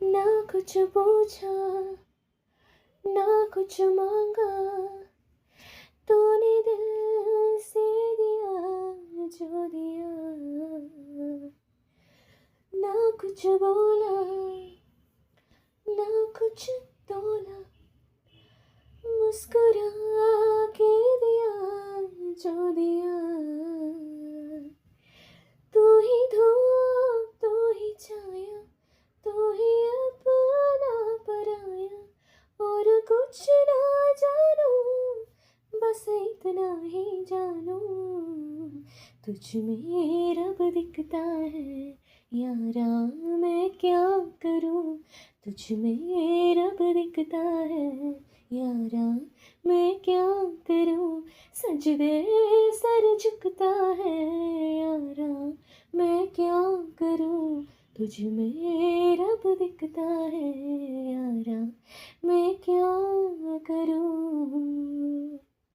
ना कुछ पूछा ना कुछ मांगा, तूने दिल से दिया जो दिया। ना कुछ बोला ना कुछ तोला, मुस्कुरा के दिया जो दिया। तू ही धूप तू ही छाया, तू ही अपना पराया, और कुछ ना जानू, बस इतना ही जानू। तुझ में रब दिखता है यारा, मैं क्या करूं। तुझ में रब दिखता है यारा, मैं क्या करूं। सजदे सर झुकता है यारा, मैं क्या करूं। तुझ में रब दिखता है यारा, मैं क्या करूं।